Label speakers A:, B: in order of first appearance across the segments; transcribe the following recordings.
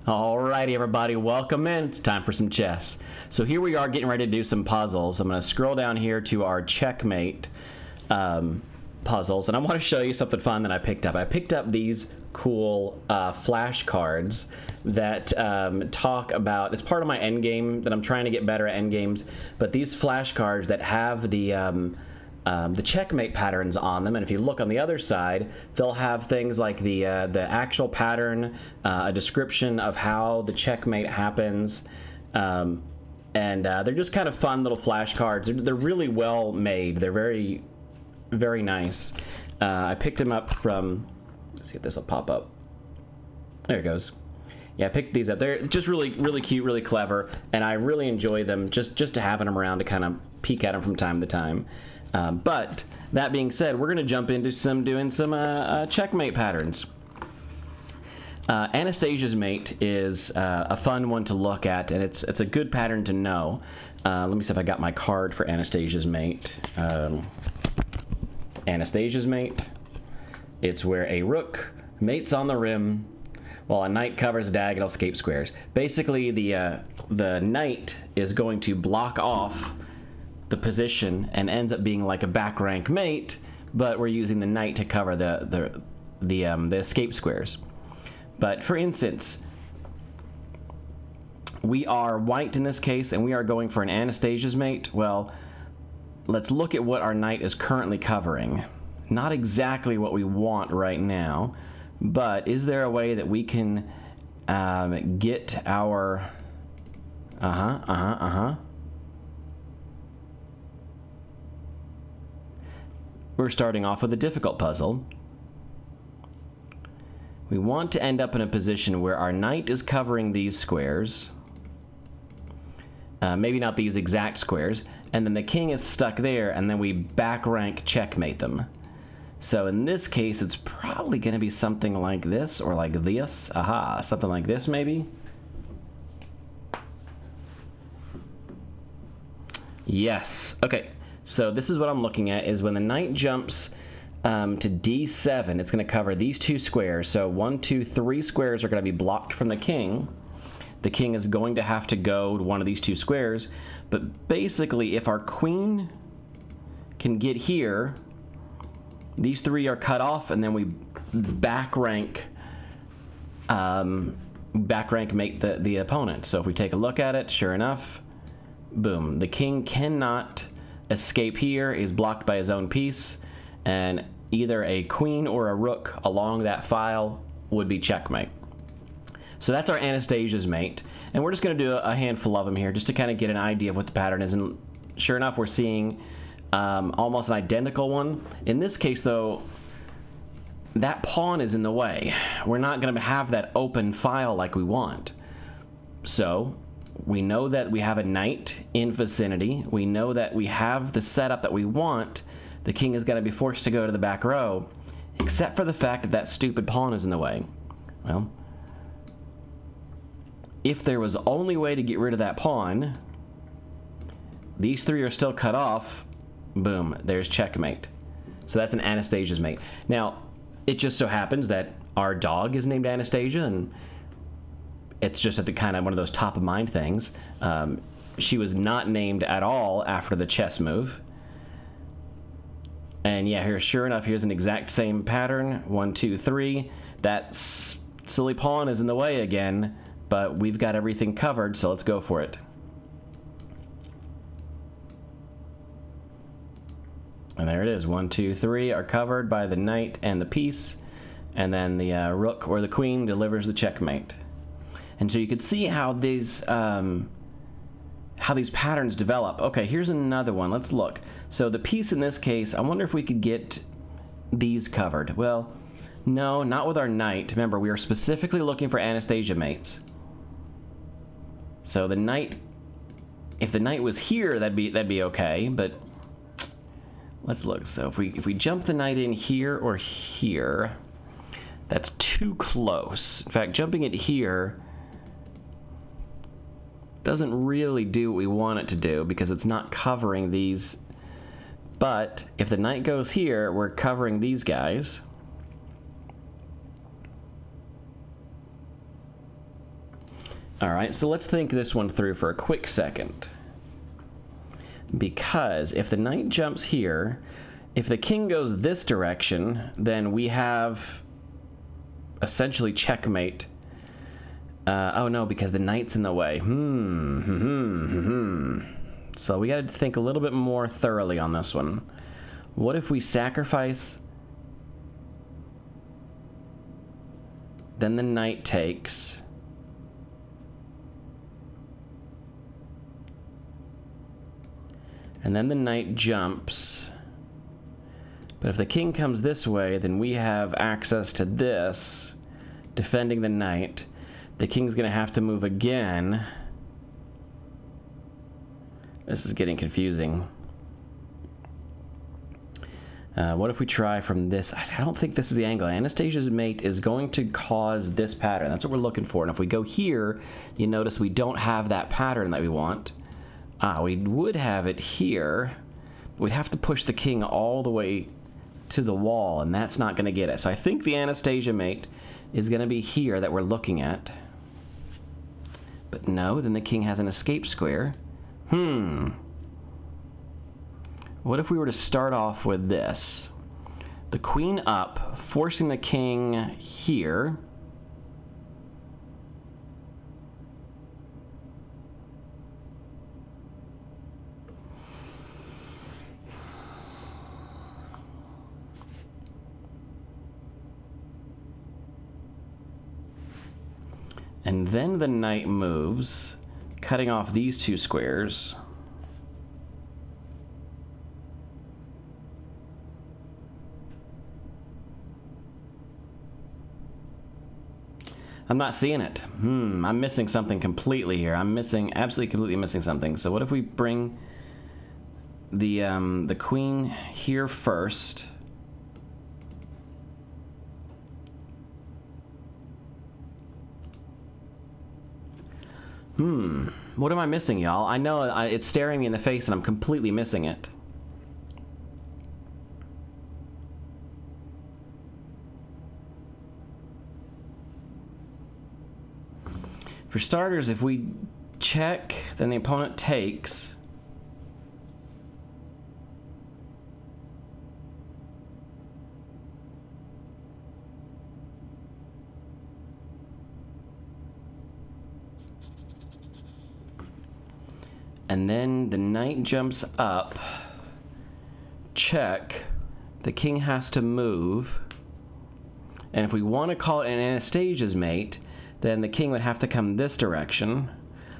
A: Alrighty, everybody, welcome in. It's time for some chess. So here we are getting ready to do some puzzles. I'm going to scroll down here to our checkmate puzzles, and I want to show you something fun that I picked up. I picked up these cool flashcards that talk about, it's part of my endgame that I'm trying to get better at endgames, but these flashcards that have the checkmate patterns on them, and if you look on the other side, they'll have things like the actual pattern, a description of how the checkmate happens, and they're just kind of fun little flashcards. They're really well made. They're very, very nice. I picked them up from, let's see if this will pop up. There it goes. Yeah, I picked these up. They're just really, really cute, really clever, and I really enjoy them just to having them around to kind of peek at them from time to time. But that being said, we're going to jump into doing some checkmate patterns. Anastasia's mate is a fun one to look at, and it's a good pattern to know. Let me see if I got my card for Anastasia's mate. Anastasia's mate. It's where a rook mates on the rim while a knight covers diagonal escape squares. Basically, the knight is going to block off the position and ends up being like a back rank mate, but we're using the knight to cover the escape squares. But for instance, we are white in this case, and we are going for an Anastasia's mate. Well, let's look at what our knight is currently covering. Not exactly what we want right now, but is there a way that we can get our We're starting off with a difficult puzzle. We want to end up in a position where our knight is covering these squares. Maybe not these exact squares. And then the king is stuck there, and then we back rank checkmate them. So in this case, it's probably going to be something like this, or like this. Aha, something like this maybe. Yes. Okay. So this is what I'm looking at, is when the knight jumps to d7, it's going to cover these two squares. So 1, 2, 3 squares are going to be blocked from the king. The king is going to have to go to one of these two squares. But basically, if our queen can get here, these three are cut off, and then we back rank mate the opponent. So if we take a look at it, sure enough, boom, the king cannot escape here, is blocked by his own piece, and either a queen or a rook along that file would be checkmate. So that's our Anastasia's mate, and we're just going to do a handful of them here just to kind of get an idea of what the pattern is. And sure enough, we're seeing almost an identical one. In this case, though, that pawn is in the way. We're not going to have that open file like we want. So we know that we have a knight in vicinity. We know that we have the setup that we want. The king is going to be forced to go to the back row, except for the fact that that stupid pawn is in the way. Well, if there was only way to get rid of that pawn, these three are still cut off. Boom, there's checkmate. So that's an Anastasia's mate. Now, it just so happens that our dog is named Anastasia, and it's just at the kind of one of those top of mind things. She was not named at all after the chess move. And yeah, here, sure enough, here's an exact same pattern. 1, 2, 3. That silly pawn is in the way again, but we've got everything covered, so let's go for it. And there it is. 1, 2, 3 are covered by the knight and the piece, and then the rook or the queen delivers the checkmate. And so you can see how these patterns develop. Okay, here's another one. Let's look. So the piece in this case, I wonder if we could get these covered. Well, no, not with our knight. Remember, we are specifically looking for Anastasia mates. So the knight, if the knight was here, that'd be okay. But let's look. So if we jump the knight in here or here, that's too close. In fact, jumping it here doesn't really do what we want it to do because it's not covering these. But if the knight goes here, we're covering these guys. All right, so let's think this one through for a quick second. Because if the knight jumps here, if the king goes this direction, then we have essentially checkmate. Oh no, because the knight's in the way. So we got to think a little bit more thoroughly on this one. What if we sacrifice? Then the knight takes. And then the knight jumps. But if the king comes this way, then we have access to this, defending the knight. The king's going to have to move again. This is getting confusing. What if we try from this? I don't think this is the angle. Anastasia's mate is going to cause this pattern. That's what we're looking for. And if we go here, you notice we don't have that pattern that we want. We would have it here. We'd have to push the king all the way to the wall, and that's not going to get it. So I think the Anastasia mate is going to be here that we're looking at. But no, then the king has an escape square. What if we were to start off with this? The queen up, forcing the king here. And then the knight moves, cutting off these two squares. I'm not seeing it. I'm missing something completely here. I'm missing, absolutely completely missing something. So what if we bring the queen here first? What am I missing, y'all? I know it's staring me in the face and I'm completely missing it. For starters, if we check, then the opponent takes. And then the knight jumps up. Check. The king has to move. And if we want to call it an Anastasia's mate, then the king would have to come this direction.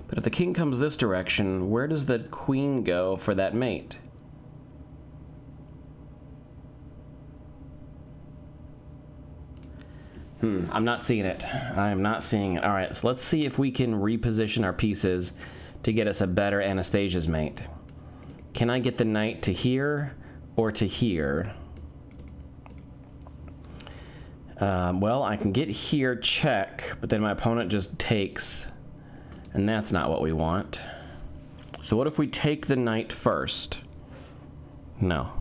A: But if the king comes this direction, where does the queen go for that mate? I'm not seeing it. I am not seeing it. All right, so let's see if we can reposition our pieces to get us a better Anastasia's mate. Can I get the knight to here or to here? Well, I can get here, check, but then my opponent just takes, and that's not what we want. So what if we take the knight first? No.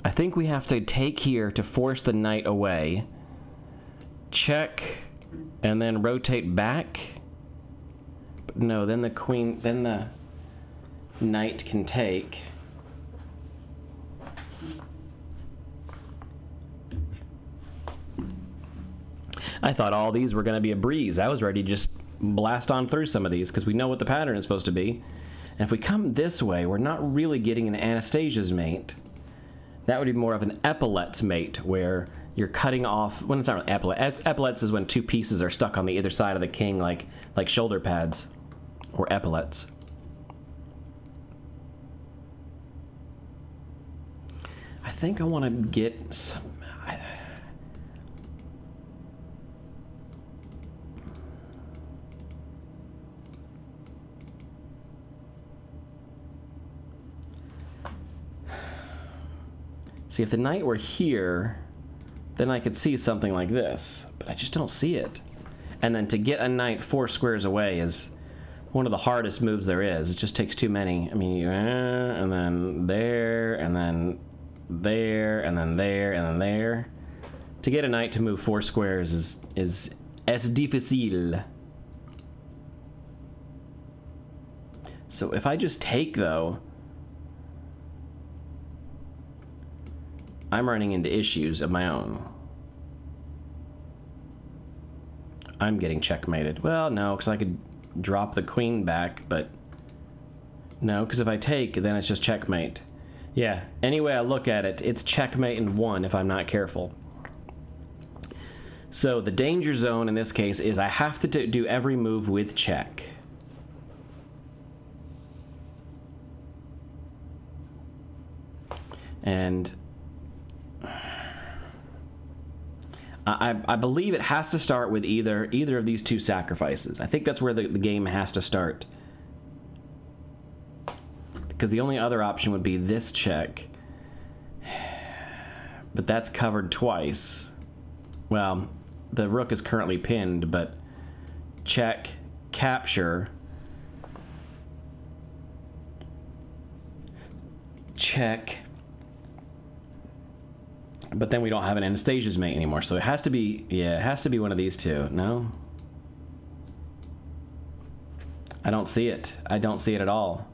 A: I think we have to take here to force the knight away, check, and then rotate back. But no, then the knight can take. I thought all these were going to be a breeze. I was ready to just blast on through some of these because we know what the pattern is supposed to be. And if we come this way, we're not really getting an Anastasia's mate. That would be more of an epaulette's mate, where you're cutting off, when it's not really epaulettes. Epaulettes is when two pieces are stuck on the either side of the king, like shoulder pads or epaulettes. I think I want to get some... See, if the knight were here, then I could see something like this, but I just don't see it. And then to get a knight 4 squares away is one of the hardest moves there is. It just takes too many. I mean, and then there, and then there, and then there, and then there. To get a knight to move 4 squares is difícil. So if I just take, though, I'm running into issues of my own. I'm getting checkmated. Well, no, because I could drop the queen back, but no, because if I take, then it's just checkmate. Yeah, any way I look at it, it's checkmate and 1 if I'm not careful. So the danger zone in this case is I have to do every move with check. And I believe it has to start with either of these 2 sacrifices. I think that's where the game has to start. Because the only other option would be this check. But that's covered twice. Well, the rook is currently pinned, but check, capture, check. But then we don't have an Anastasia's mate anymore, so it has to be, yeah, it has to be one of these 2. No? I don't see it. I don't see it at all.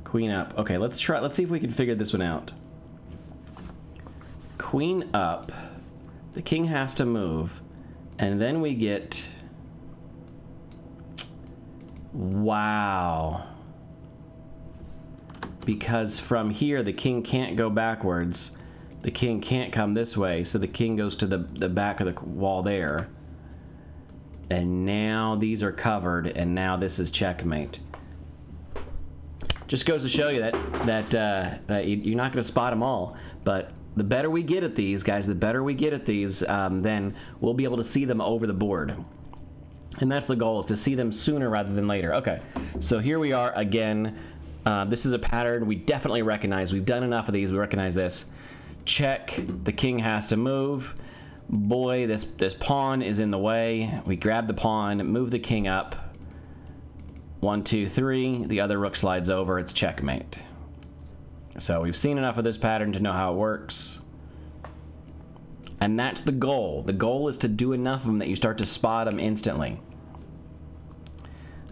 A: Queen up. Okay, let's see if we can figure this one out. Queen up. The king has to move. And then we get... Wow. Because from here, the king can't go backwards. The king can't come this way, so the king goes to the back of the wall there. And now these are covered, and now this is checkmate. Just goes to show you that you're not going to spot them all. But the better we get at these, guys, the better we get at these, then we'll be able to see them over the board. And that's the goal, is to see them sooner rather than later. Okay, so here we are again. This is a pattern we definitely recognize. We've done enough of these. We recognize this. Check. The king has to move. Boy, this pawn is in the way. We grab the pawn, move the king up. 1, 2, 3. The other rook slides over. It's checkmate. So we've seen enough of this pattern to know how it works. And that's the goal. The goal is to do enough of them that you start to spot them instantly.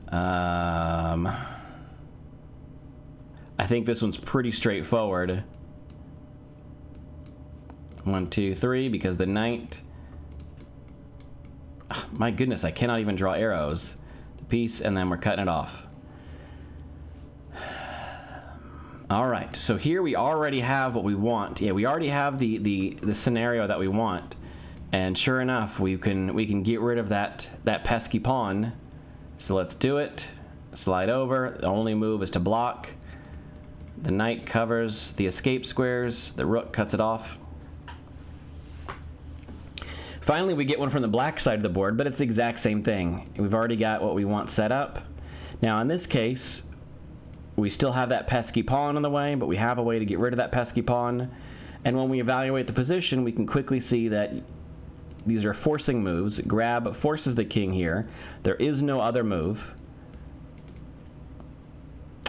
A: I think this one's pretty straightforward. 1, 2, 3, because the knight... my goodness, I cannot even draw arrows. The piece, and then we're cutting it off. Alright, so here we already have what we want. Yeah, we already have the scenario that we want. And sure enough, we can get rid of that pesky pawn. So let's do it. Slide over. The only move is to block. The knight covers the escape squares. The rook cuts it off. Finally, we get one from the black side of the board, but it's the exact same thing. We've already got what we want set up. Now, in this case, we still have that pesky pawn in the way, but we have a way to get rid of that pesky pawn. And when we evaluate the position, we can quickly see that these are forcing moves. Grab forces the king here. There is no other move.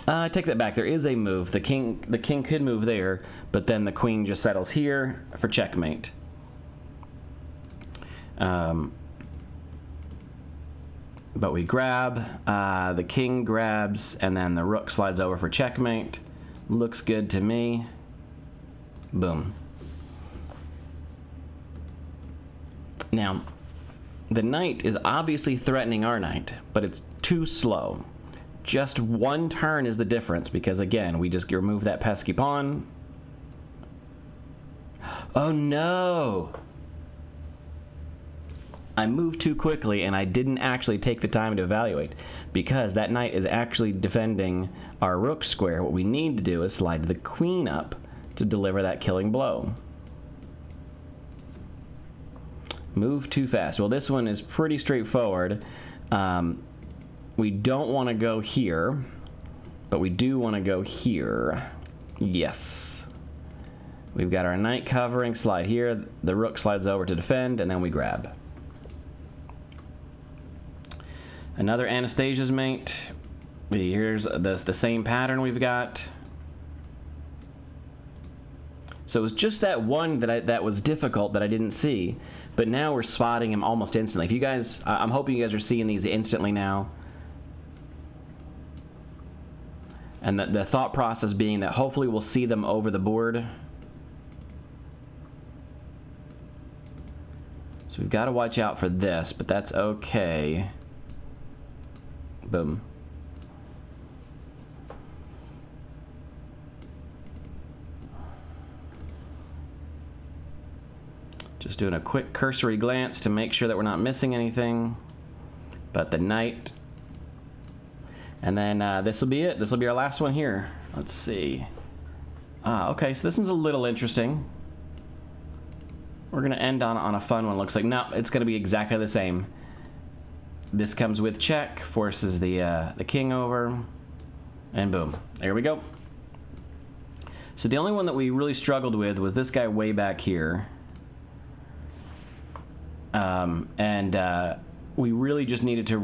A: I take that back. There is a move. The king could move there, but then the queen just settles here for checkmate. But we grab, the king grabs, and then the rook slides over for checkmate. Looks good to me. Boom. Now, the knight is obviously threatening our knight, but it's too slow. Just one turn is the difference, because again, we just remove that pesky pawn. Oh no! I moved too quickly and I didn't actually take the time to evaluate, because that knight is actually defending our rook square. What we need to do is slide the queen up to deliver that killing blow. Move too fast. Well, this one is pretty straightforward. We don't want to go here, but we do want to go here. Yes. We've got our knight covering, slide here, the rook slides over to defend, and then we grab. Another Anastasia's mate. Here's the same pattern we've got. So it was just that one that was difficult that I didn't see, but now we're spotting him almost instantly. If you guys, I'm hoping you guys are seeing these instantly now. And the thought process being that hopefully we'll see them over the board. So we've got to watch out for this, but that's okay. Boom. Just doing a quick cursory glance to make sure that we're not missing anything. But the knight. And then this will be it. This will be our last one here. Let's see. Okay, so this one's a little interesting. We're going to end on a fun one. Looks like, no, it's going to be exactly the same. This comes with check, forces the king over, and boom. There we go. So the only one that we really struggled with was this guy way back here. We really just needed to,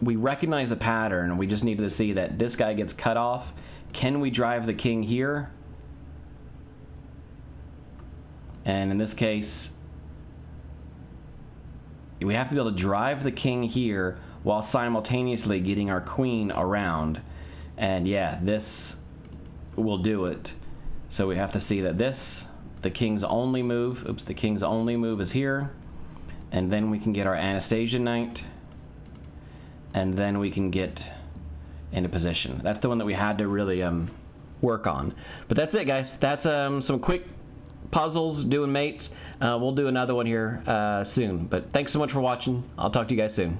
A: we recognize the pattern. We just needed to see that this guy gets cut off. Can we drive the king here? And in this case, we have to be able to drive the king here while simultaneously getting our queen around. And yeah, this will do it. So we have to see that this, the king's only move, oops, the king's only move is here. And then we can get our Anastasia knight. And then we can get into position. That's the one that we had to really work on. But that's it, guys. That's some quick puzzles doing mates. We'll do another one here soon. But thanks so much for watching. I'll talk to you guys soon.